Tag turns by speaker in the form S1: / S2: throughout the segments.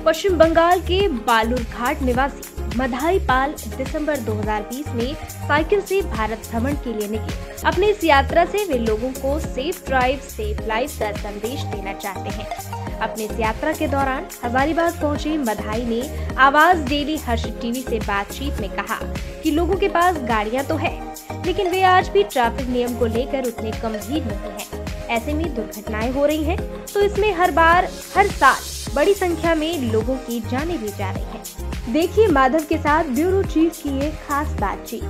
S1: पश्चिम बंगाल के बालूरघाट निवासी मधाई पाल दिसंबर 2020 में साइकिल से भारत भ्रमण के लिए निकले। अपनी इस यात्रा से वे लोगों को सेफ ड्राइव सेफ लाइफ का संदेश देना चाहते हैं। अपनी इस यात्रा के दौरान हजारीबाग पहुंचे मधाई ने आवाज डेली हर्षित टीवी से बातचीत में कहा कि लोगों के पास गाड़ियां तो है, लेकिन वे आज भी ट्रैफिक नियम को लेकर उतने गंभीर नहीं हैं। ऐसे में दुर्घटनाएं हो रही हैं, तो इसमें हर साल बड़ी संख्या में लोगों की जानें भी जा रही हैं। देखिए माधव के साथ ब्यूरो चीफ की एक खास बातचीत।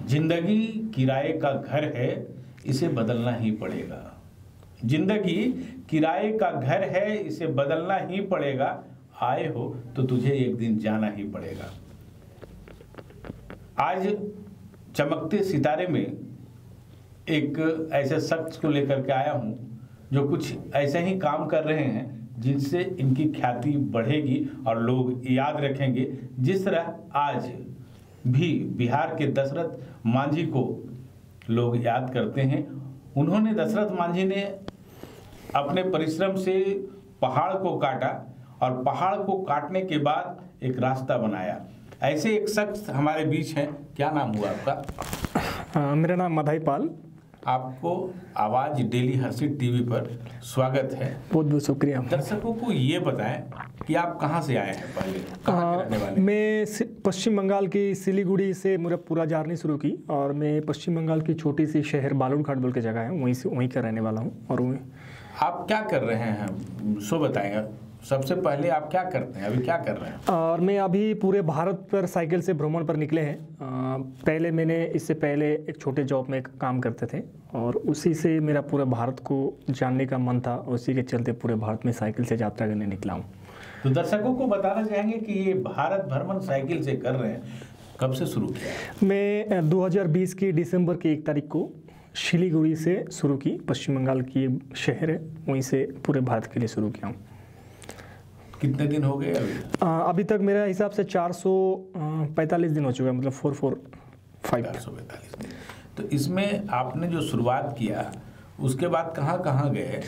S2: जिंदगी किराए का घर है, इसे बदलना ही पड़ेगा। जिंदगी किराए का घर है, इसे बदलना ही पड़ेगा। आए हो तो तुझे एक दिन जाना ही पड़ेगा। आज चमकते सितारे में एक ऐसे शख्स को लेकर के आया हूं जो कुछ ऐसे ही काम कर रहे हैं जिनसे इनकी ख्याति बढ़ेगी और लोग याद रखेंगे। जिस तरह आज भी बिहार के दशरथ मांझी को लोग याद करते हैं, उन्होंने दशरथ मांझी ने अपने परिश्रम से पहाड़ को काटा और पहाड़ को काटने के बाद एक रास्ता बनाया। ऐसे एक शख्स हमारे बीच हैं। क्या नाम हुआ आपका?
S3: मेरा नाम मधाई पाल।
S2: आपको आवाज डेली हर्षित टीवी पर स्वागत है।
S3: बहुत बहुत शुक्रिया।
S2: दर्शकों को ये बताएं कि आप कहाँ से आए हैं, पहले कहाँ के रहने वाले?
S3: मैं पश्चिम बंगाल की सिलीगुड़ी से मेरा पूरा जर्नी शुरू की और मैं पश्चिम बंगाल की छोटी सी शहर बालूरघाट बोल के जगह है, वहीं का रहने वाला हूँ। और
S2: आप क्या कर रहे हैं सो बताएंगे। सबसे पहले आप क्या करते हैं, अभी क्या कर रहे हैं?
S3: और मैं अभी पूरे भारत पर साइकिल से भ्रमण पर निकले हैं। पहले मैंने इससे पहले एक छोटे जॉब में काम करते थे और उसी से मेरा पूरे भारत को जानने का मन था। उसी के चलते पूरे भारत में साइकिल से यात्रा करने निकला हूँ।
S2: तो दर्शकों को बताना चाहेंगे कि ये भारत भ्रमण साइकिल से कर रहे हैं, कब से शुरू किया?
S3: मैं 2020 की दिसंबर की 1 तारीख को सिलीगुड़ी से शुरू की। पश्चिम बंगाल की शहर है, वहीं से पूरे भारत के लिए शुरू किया हूँ।
S2: कितने दिन हो गए अभी?
S3: अभी तक मेरा हिसाब से 445 दिन हो चुका है, मतलब 445
S2: दिन। तो इसमें आपने जो शुरुआत किया उसके बाद कहाँ कहाँ गए?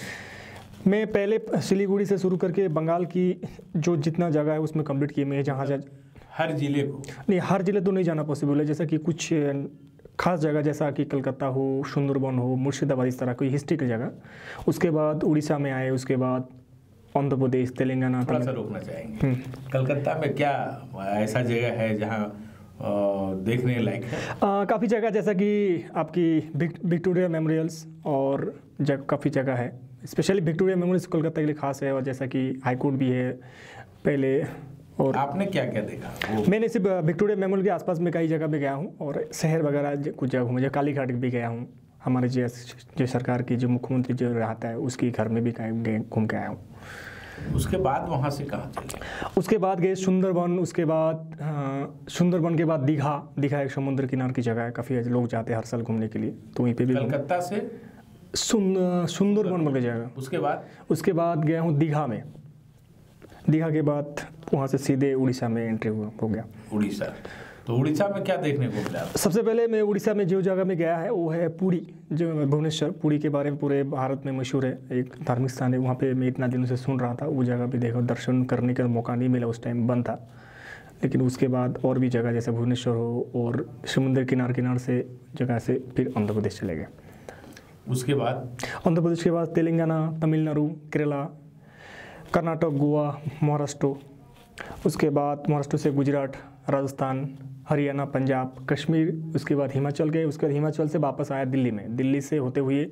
S3: मैं पहले सिलीगुड़ी से शुरू करके बंगाल की जो जितना जगह है उसमें कंप्लीट किए। मैं जहाँ
S2: हर जिले को
S3: नहीं, हर जिले तो नहीं जाना पॉसिबल है। जैसा कि कुछ खास जगह जैसा कि कलकत्ता हो, सुंदरबन हो, मुर्शिदाबाद, इस तरह कोई हिस्ट्री की जगह। उसके बाद उड़ीसा में आए, उसके बाद आंध्र प्रदेश, तेलंगाना।
S2: थोड़ा सा रोकना चाहेंगे, कलकत्ता में क्या ऐसा जगह है जहाँ देखने लायक है?
S3: काफ़ी जगह, जैसा कि आपकी विक्टोरिया मेमोरियल्स और काफ़ी जगह है। स्पेशली विक्टोरिया मेमोरियल्स कोलकाता के लिए खास है और जैसा कि हाई कोर्ट भी है पहले। और
S2: आपने क्या क्या देखा?
S3: मैंने सिर्फ विक्टोरिया मेमोरियल के आसपास में कई जगह पे गया हूँ और शहर वगैरह कुछ जगह घूमे। कालीघाट भी गया हूँ। हमारे जो सरकार की जो मुख्यमंत्री जो रहता है उसके घर में भी घूम के आया हूँ।
S2: उसके बाद वहाँ से कहाँ चले?
S3: उसके बाद गए सुंदरबन। उसके बाद सुंदरबन के बाद दीघा एक समुद्र किनारे की जगह है, काफ़ी लोग जाते हैं हर साल घूमने के लिए। तो वहीं पे भी
S2: कलकत्ता से
S3: सुंदरबन बोल के जगह। उसके बाद गया हूँ दीघा में। दीघा के बाद वहाँ से सीधे उड़ीसा में एंट्री हो गया।
S2: उड़ीसा, तो उड़ीसा में क्या देखने को मिला?
S3: सबसे पहले मैं उड़ीसा में जो जगह में गया है वो है पुरी, जो भुवनेश्वर। पुरी के बारे में पूरे भारत में मशहूर है, एक धार्मिक स्थान है। वहाँ पे मैं इतना दिनों से सुन रहा था, वो जगह भी देखो, दर्शन करने का मौका नहीं मिला, उस टाइम बंद था। लेकिन उसके बाद और भी जगह जैसे भुवनेश्वर हो और समुद्र किनार से जगह से फिर आंध्र प्रदेश चले गए।
S2: उसके बाद
S3: आंध्र प्रदेश के बाद तेलंगाना, तमिलनाडु, केरला, कर्नाटक, गोवा, महाराष्ट्र। उसके बाद महाराष्ट्र से गुजरात, राजस्थान, हरियाणा, पंजाब, कश्मीर। उसके बाद हिमाचल गए। उसके बाद हिमाचल से वापस आया दिल्ली में। दिल्ली से होते हुए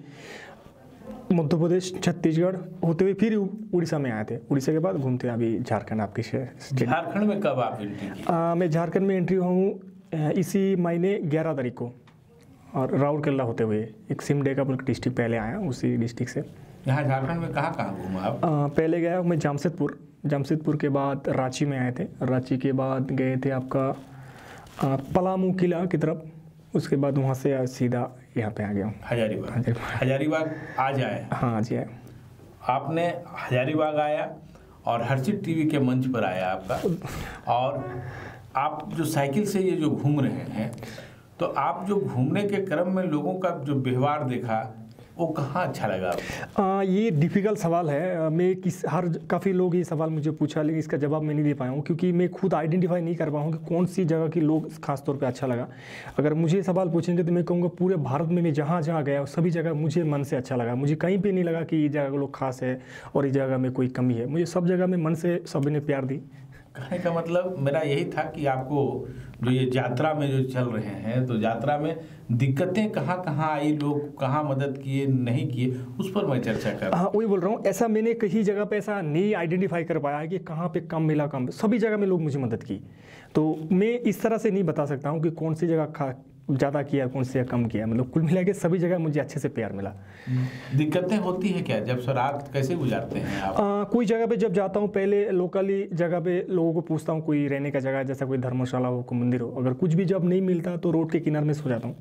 S3: मध्य प्रदेश, छत्तीसगढ़ होते हुए फिर उड़ीसा में आए थे। उड़ीसा के बाद घूमते अभी झारखंड। आपकी
S2: झारखंड में कब आप एंट्री की?
S3: मैं झारखंड में एंट्री हूँ इसी महीने 11 तारीख को, और राउरकेला होते हुए एक सिमडेगा डिस्ट्रिक्ट पहले आया, उसी डिस्ट्रिक्ट से।
S2: यहाँ झारखंड में कहाँ घूमा आप?
S3: पहले गया मैं जमशेदपुर के बाद रांची में आए थे। रांची के बाद गए थे आपका पलामू किला की तरफ। उसके बाद वहाँ से सीधा यहाँ पे आ गया हूँ
S2: हजारीबाग आज आए?
S3: हाँ, आज आए।
S2: आपने हजारीबाग आया और हर्षित टीवी के मंच पर आया आपका, और आप जो साइकिल से ये जो घूम रहे हैं, तो आप जो घूमने के क्रम में लोगों का जो व्यवहार देखा, वो कहाँ अच्छा लगा आपको?
S3: ये डिफ़िकल्ट सवाल है। मैं काफ़ी लोग ये सवाल मुझे पूछा, लेकिन इसका जवाब मैं नहीं दे पाया हूँ, क्योंकि मैं खुद आइडेंटिफाई नहीं कर पाया हूँ कि कौन सी जगह की लोग खास तौर पे अच्छा लगा। अगर मुझे सवाल पूछेंगे तो मैं कहूँगा पूरे भारत में मैं जहाँ जहाँ गया सभी जगह मुझे मन से अच्छा लगा। मुझे कहीं पर नहीं लगा कि ये जगह लोग खास है और इस जगह में कोई कमी है। मुझे सब जगह में मन से सभी ने प्यार दी।
S2: कहने का मतलब मेरा यही था कि आपको जो ये यात्रा में जो चल रहे हैं, तो यात्रा में दिक्कतें कहाँ कहाँ आई, लोग कहाँ मदद किए नहीं किए, उस पर मैं चर्चा कर रहा हूँ।
S3: हाँ, वही बोल रहा हूँ। ऐसा मैंने कहीं जगह पे ऐसा नहीं आइडेंटिफाई कर पाया है कि कहाँ पे कम मिला, कम, सभी जगह में लोग मुझे मदद की। तो मैं इस तरह से नहीं बता सकता हूँ कि कौन सी जगह ज़्यादा किया, कौन सी जगह कम किया। मतलब कुल मिला के सभी जगह मुझे अच्छे से प्यार मिला।
S2: दिक्कतें होती है क्या जब रात कैसे गुजारते हैं आप?
S3: कोई जगह पे जब जाता हूँ, पहले लोकली जगह पे लोगों को पूछता हूँ कोई रहने का जगह, जैसा कोई धर्मशाला हो, कोई मंदिर हो। अगर कुछ भी जब नहीं मिलता तो रोड के किनारे में सो जाता हूँ।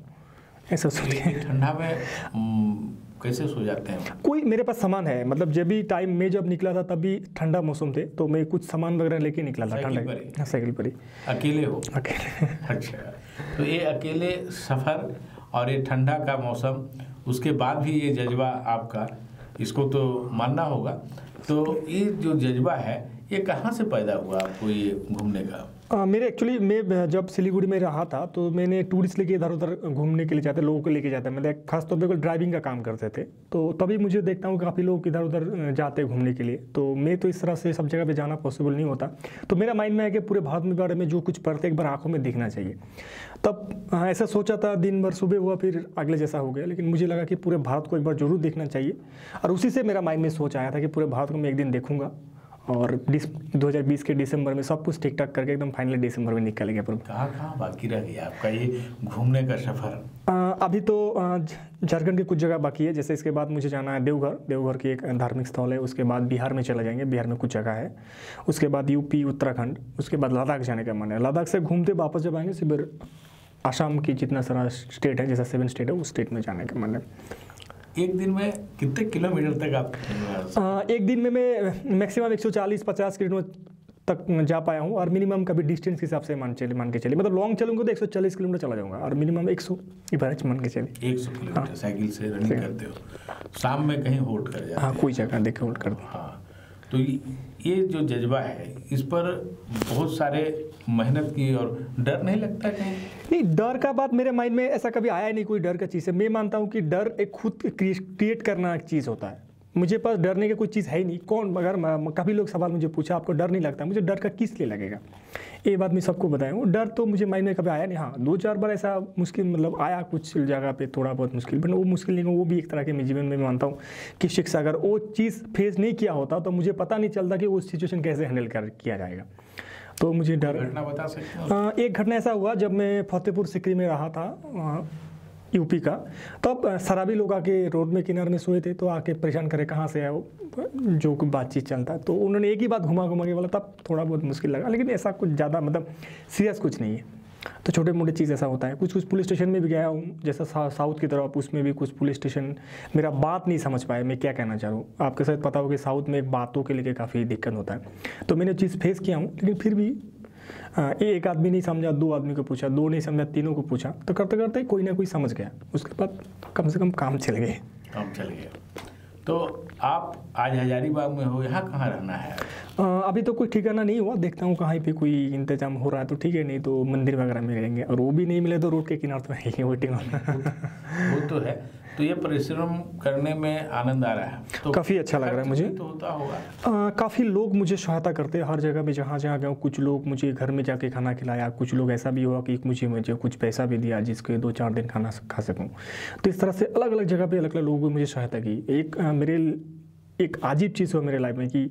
S3: ऐसा सोचिए।
S2: ठंडा में कैसे सो जाते हैं?
S3: कोई मेरे पास सामान है, मतलब जब भी टाइम में जब निकला था तब भी ठंडा मौसम थे, तो मैं कुछ सामान वगैरह लेके निकला था। ठंडा साइकिल पर ही।
S2: अकेले हो?
S3: अकेले।
S2: अच्छा, तो ये अकेले सफ़र और ये ठंडा का मौसम, उसके बाद भी ये जज्बा आपका, इसको तो मानना होगा। तो ये जो जज्बा है ये कहाँ से पैदा हुआ आपको ये घूमने का?
S3: मेरे एक्चुअली मैं जब सिलीगुड़ी में रहा था तो मैंने टूरिस्ट लेके इधर उधर घूमने के लिए जाते, लोगों को लेके जाता। मतलब खासतौर पे ड्राइविंग का काम करते थे, तो तभी मुझे देखता हूँ काफ़ी लोग इधर उधर जाते हैं घूमने के लिए। तो मैं तो इस तरह से सब जगह पे जाना पॉसिबल नहीं होता। तो मेरा माइंड में है कि पूरे भारत में बारे में जो कुछ पढ़ते एक बार आंखों में दिखना चाहिए। तब ऐसा सोचा था, दिन भर सुबह हुआ फिर अगले जैसा हो गया। लेकिन मुझे लगा कि पूरे भारत को एक बार जरूर देखना चाहिए, और उसी से मेरा माइंड में सोच आया था कि पूरे भारत को मैं एक दिन देखूंगा। और 2020 के दिसंबर में सब कुछ ठीक ठाक करके एकदम फाइनली दिसंबर में निकल गया।
S2: कहाँ बाकी रह गया आपका ये घूमने का सफ़र?
S3: अभी तो झारखंड की कुछ जगह बाकी है। जैसे इसके बाद मुझे जाना है देवघर की एक धार्मिक स्थल है। उसके बाद बिहार में चला जाएंगे, बिहार में कुछ जगह है। उसके बाद यूपी, उत्तराखंड, उसके बाद लद्दाख जाने का मन है। लद्दाख से घूमते वापस जब आएंगे फिर आसाम की जितना सारा स्टेट है, जैसा 7 स्टेट है, उस स्टेट में जाने का मन है।
S2: एक दिन में कितने किलोमीटर तक आप?
S3: एक दिन में मैं मैक्सिमम 140-50 किलोमीटर तक जा पाया हूँ, और मिनिमम कभी डिस्टेंस के हिसाब से मान के चलिए, मतलब लॉन्ग चलूँगा तो 140 किलोमीटर चला जाऊँगा, और मिनिमम 100 एवरेज मान के चलिए।
S2: 100 किलोमीटर साइकिल से रनिंग करते हो? शाम में कहीं होल्ड कर जाते?
S3: हाँ, कोई जगह देखे होल्ड कर दो।
S2: हाँ, तो ये जो जज्बा है, इस पर बहुत सारे मेहनत की, और डर नहीं लगता कहीं?
S3: नहीं, डर का बात मेरे माइंड में ऐसा कभी आया नहीं, कोई डर का चीज़ है। मैं मानता हूँ कि डर एक खुद क्रिएट करना एक चीज़ होता है। मुझे पास डरने की कोई चीज़ है ही नहीं। कौन, अगर काफ़ी लोग सवाल मुझे पूछा आपको डर नहीं लगता, मुझे डर का किस लिए लगेगा, ये बात मैं सबको बताया हूँ। डर तो मुझे माइंड में कभी आया नहीं। हाँ, 2-4 बार ऐसा मुश्किल मतलब आया कुछ जगह पे, थोड़ा बहुत मुश्किल, बट वो मुश्किल नहीं, वो भी एक तरह के मेरे जीवन में मानता हूँ कि शिक्षा, अगर वो चीज़ फेस नहीं किया होता तो मुझे पता नहीं चलता कि वो सिचुएशन कैसे हैंडल किया जाएगा। तो मुझे डर।
S2: घटना बता सकते हो?
S3: एक घटना ऐसा हुआ जब मैं फतेहपुर सिकरी में रहा था, यूपी का। तब शराबी लोग आके रोड में किनारे में सोए थे, तो आके परेशान करे कहाँ से आए वो, जो कुछ बातचीत चलता। तो उन्होंने एक ही बात घुमा के बोला, तब थोड़ा बहुत मुश्किल लगा, लेकिन ऐसा कुछ ज़्यादा मतलब सीरियस कुछ नहीं है। तो छोटे मोटे चीज़ ऐसा होता है। कुछ पुलिस स्टेशन में भी गया हूँ, जैसा साउथ की तरफ, उसमें भी कुछ पुलिस स्टेशन मेरा बात नहीं समझ पाए मैं क्या कहना चाह रहा हूँ। आपके साथ पता हो कि साउथ में बातों के लिए काफ़ी दिक्कत होता है, तो मैंने चीज़ फेस किया हूँ। लेकिन फिर भी एक आदमी नहीं समझा, 2 आदमी को पूछा, 2 नहीं समझा, 3 को पूछा, तो करते करते कोई ना कोई समझ गया। उसके बाद कम से कम काम चल गया।
S2: तो आप आज हजारीबाग में हो, यहाँ कहाँ रहना है?
S3: अभी तो कोई ठिकाना नहीं हुआ, देखता हूँ कहीं पे कोई इंतजाम हो रहा है तो ठीक है, नहीं तो मंदिर वगैरह में रहेंगे, और वो भी नहीं मिले तो रोड के किनारे तो है वेटिंग
S2: वो तो है। तो ये परिश्रम करने में आनंद आ रहा है, तो
S3: काफ़ी अच्छा लग रहा है मुझे।
S2: तो होता होगा।
S3: काफ़ी लोग मुझे सहायता करते हैं हर जगह में, जहाँ जहाँ गया। कुछ लोग मुझे घर में जाके खाना खिलाया, कुछ लोग ऐसा भी हुआ कि मुझे कुछ पैसा भी दिया जिसके 2-4 दिन खाना खा सकूँ। तो इस तरह से अलग अलग जगह पे अलग अलग लोगों ने मुझे सहायता की। एक अजीब चीज़ हुआ मेरे लाइफ में कि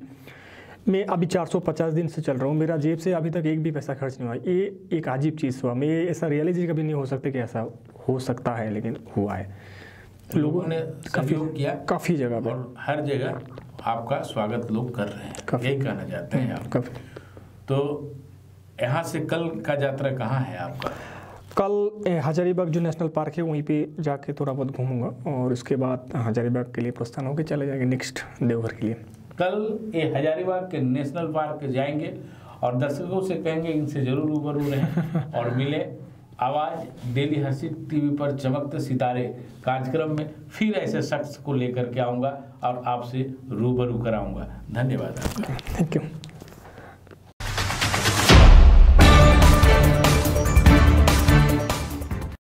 S3: मैं अभी 450 दिन से चल रहा हूँ, मेरा जेब से अभी तक एक भी पैसा खर्च नहीं हुआ। ये एक अजीब चीज़ हुआ। मैं ऐसा रियलाइज कभी नहीं हो सकता कि ऐसा हो सकता है, लेकिन हुआ है।
S2: लोगों ने सहयोग किया
S3: काफ़ी जगह पर,
S2: और हर जगह आपका स्वागत लोग कर रहे हैं, यही कहना चाहते हैं आप? तो यहाँ से कल का यात्रा कहाँ है आपका?
S3: कल हजारीबाग जो नेशनल पार्क है वहीं पे जाके थोड़ा बहुत घूमूंगा, और उसके बाद हजारीबाग के लिए प्रस्थान होकर चले जाएंगे नेक्स्ट देवघर के लिए।
S2: कल ये हजारीबाग के नेशनल पार्क जाएंगे और दर्शकों से कहेंगे इनसे जरूर रूबरू रहें और मिले, आवाज़ डेली हर्षित टीवी पर चमकते सितारे कार्यक्रम में फिर ऐसे शख्स को लेकर के आऊँगा और आपसे रूबरू कराऊँगा। धन्यवाद आपका।
S3: Thank you.